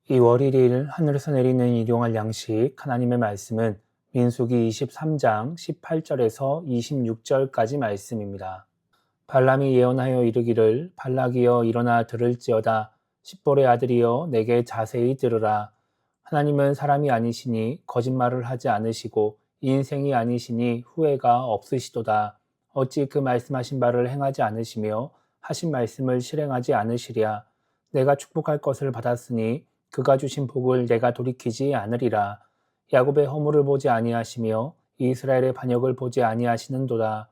2월 1일 하늘에서 내리는 일용할 양식 하나님의 말씀은 민수기 23장 18절에서 26절까지 말씀입니다. 발람이 예언하여 이르기를 발락이여 일어나 들을지어다 십볼의 아들이여 내게 자세히 들으라. 하나님은 사람이 아니시니 거짓말을 하지 않으시고 인생이 아니시니 후회가 없으시도다. 어찌 그 말씀하신 바를 행하지 않으시며 하신 말씀을 실행하지 않으시랴. 내가 축복할 것을 받았으니 그가 주신 복을 내가 돌이키지 않으리라. 야곱의 허물을 보지 아니하시며 이스라엘의 반역을 보지 아니하시는도다.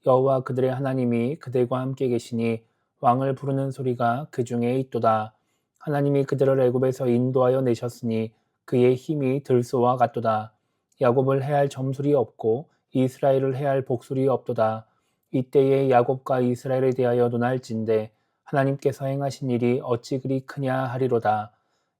여호와 그들의 하나님이 그들과 함께 계시니 왕을 부르는 소리가 그 중에 있도다. 하나님이 그들을 애굽에서 인도하여 내셨으니 그의 힘이 들소와 같도다. 야곱을 해할 점술이 없고 이스라엘을 해할 복술이 없도다. 이때에 야곱과 이스라엘에 대하여 논할진대 하나님께서 행하신 일이 어찌 그리 크냐 하리로다.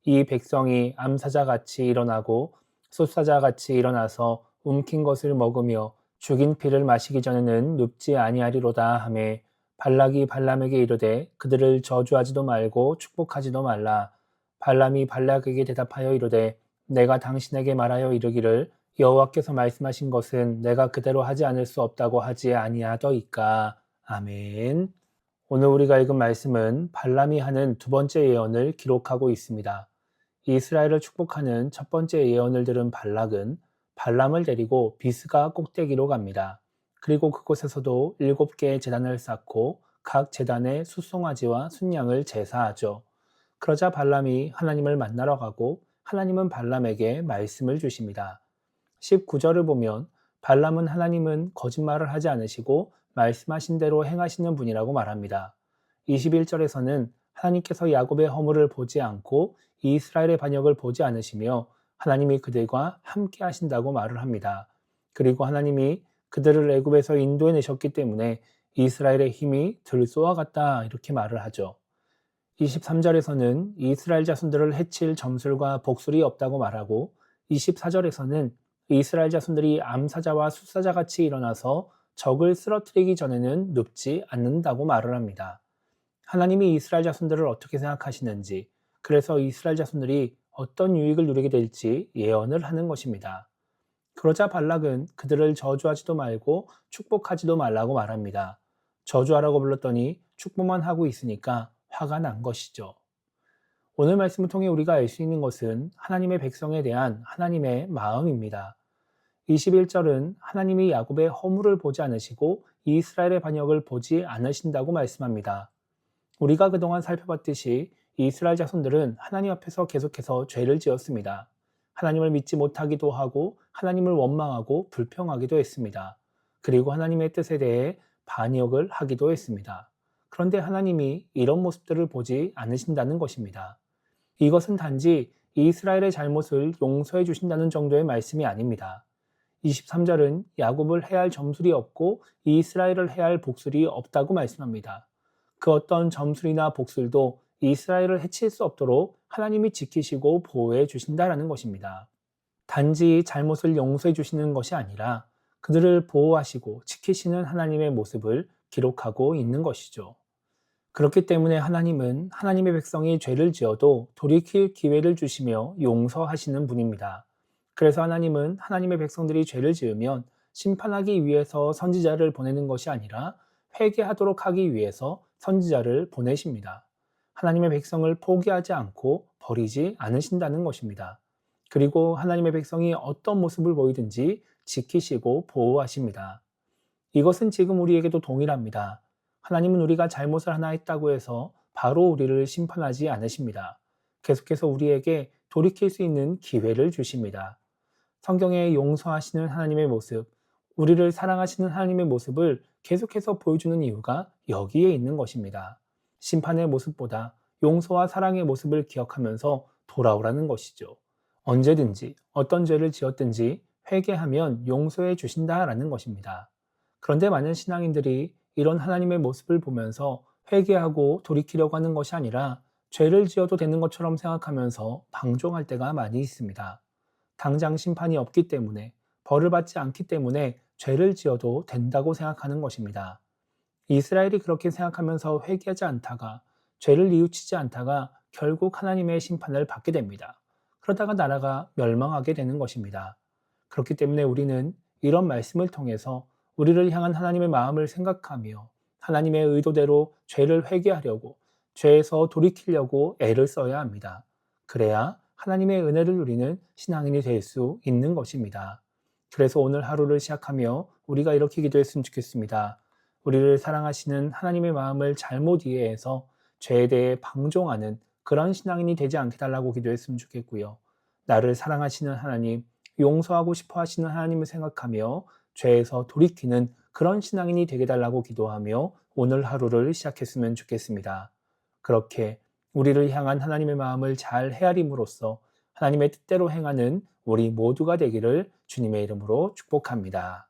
이 백성이 암사자같이 일어나고 숫사자같이 일어나서 움킨 것을 먹으며 죽인 피를 마시기 전에는 눕지 아니하리로다 하매 발락이 발람에게 이르되 그들을 저주하지도 말고 축복하지도 말라. 발람이 발락에게 대답하여 이르되 내가 당신에게 말하여 이르기를 여호와께서 말씀하신 것은 내가 그대로 하지 않을 수 없다고 하지 아니하더이까. 아멘. 오늘 우리가 읽은 말씀은 발람이 하는 두 번째 예언을 기록하고 있습니다. 이스라엘을 축복하는 첫 번째 예언을 들은 발락은 발람을 데리고 비스가 꼭대기로 갑니다. 그리고 그곳에서도 7개의 제단을 쌓고 각 제단에 숫송아지와 순양을 제사하죠. 그러자 발람이 하나님을 만나러 가고 하나님은 발람에게 말씀을 주십니다. 19절을 보면 발람은 하나님은 거짓말을 하지 않으시고 말씀하신 대로 행하시는 분이라고 말합니다. 21절에서는 하나님께서 야곱의 허물을 보지 않고 이스라엘의 반역을 보지 않으시며 하나님이 그들과 함께 하신다고 말을 합니다. 그리고 하나님이 그들을 애굽에서 인도해 내셨기 때문에 이스라엘의 힘이 들소와 같다 이렇게 말을 하죠. 23절에서는 이스라엘 자손들을 해칠 점술과 복술이 없다고 말하고 24절에서는 이스라엘 자손들이 암사자와 숫사자같이 일어나서 적을 쓰러뜨리기 전에는 눕지 않는다고 말을 합니다. 하나님이 이스라엘 자손들을 어떻게 생각하시는지, 그래서 이스라엘 자손들이 어떤 유익을 누리게 될지 예언을 하는 것입니다. 그러자 발락은 그들을 저주하지도 말고 축복하지도 말라고 말합니다. 저주하라고 불렀더니 축복만 하고 있으니까 화가 난 것이죠. 오늘 말씀을 통해 우리가 알 수 있는 것은 하나님의 백성에 대한 하나님의 마음입니다. 21절은 하나님이 야곱의 허물을 보지 않으시고 이스라엘의 반역을 보지 않으신다고 말씀합니다. 우리가 그동안 살펴봤듯이 이스라엘 자손들은 하나님 앞에서 계속해서 죄를 지었습니다. 하나님을 믿지 못하기도 하고 하나님을 원망하고 불평하기도 했습니다. 그리고 하나님의 뜻에 대해 반역을 하기도 했습니다. 그런데 하나님이 이런 모습들을 보지 않으신다는 것입니다. 이것은 단지 이스라엘의 잘못을 용서해 주신다는 정도의 말씀이 아닙니다. 23절은 야곱을 해할 점술이 없고 이스라엘을 해할 복술이 없다고 말씀합니다. 그 어떤 점술이나 복술도 이스라엘을 해칠 수 없도록 하나님이 지키시고 보호해 주신다라는 것입니다. 단지 잘못을 용서해 주시는 것이 아니라 그들을 보호하시고 지키시는 하나님의 모습을 기록하고 있는 것이죠. 그렇기 때문에 하나님은 하나님의 백성이 죄를 지어도 돌이킬 기회를 주시며 용서하시는 분입니다. 그래서 하나님은 하나님의 백성들이 죄를 지으면 심판하기 위해서 선지자를 보내는 것이 아니라 회개하도록 하기 위해서 선지자를 보내십니다. 하나님의 백성을 포기하지 않고 버리지 않으신다는 것입니다. 그리고 하나님의 백성이 어떤 모습을 보이든지 지키시고 보호하십니다. 이것은 지금 우리에게도 동일합니다. 하나님은 우리가 잘못을 하나 했다고 해서 바로 우리를 심판하지 않으십니다. 계속해서 우리에게 돌이킬 수 있는 기회를 주십니다. 성경에 용서하시는 하나님의 모습, 우리를 사랑하시는 하나님의 모습을 계속해서 보여주는 이유가 여기에 있는 것입니다. 심판의 모습보다 용서와 사랑의 모습을 기억하면서 돌아오라는 것이죠. 언제든지 어떤 죄를 지었든지 회개하면 용서해 주신다라는 것입니다. 그런데 많은 신앙인들이 이런 하나님의 모습을 보면서 회개하고 돌이키려고 하는 것이 아니라 죄를 지어도 되는 것처럼 생각하면서 방종할 때가 많이 있습니다. 당장 심판이 없기 때문에, 벌을 받지 않기 때문에 죄를 지어도 된다고 생각하는 것입니다. 이스라엘이 그렇게 생각하면서 회개하지 않다가 죄를 뉘우치지 않다가 결국 하나님의 심판을 받게 됩니다. 그러다가 나라가 멸망하게 되는 것입니다. 그렇기 때문에 우리는 이런 말씀을 통해서 우리를 향한 하나님의 마음을 생각하며 하나님의 의도대로 죄를 회개하려고 죄에서 돌이키려고 애를 써야 합니다. 그래야 하나님의 은혜를 누리는 신앙인이 될 수 있는 것입니다. 그래서 오늘 하루를 시작하며 우리가 이렇게 기도했으면 좋겠습니다. 우리를 사랑하시는 하나님의 마음을 잘못 이해해서 죄에 대해 방종하는 그런 신앙인이 되지 않게 달라고 기도했으면 좋겠고요. 나를 사랑하시는 하나님, 용서하고 싶어 하시는 하나님을 생각하며 죄에서 돌이키는 그런 신앙인이 되게 달라고 기도하며 오늘 하루를 시작했으면 좋겠습니다. 그렇게 우리를 향한 하나님의 마음을 잘 헤아림으로써 하나님의 뜻대로 행하는 우리 모두가 되기를 주님의 이름으로 축복합니다.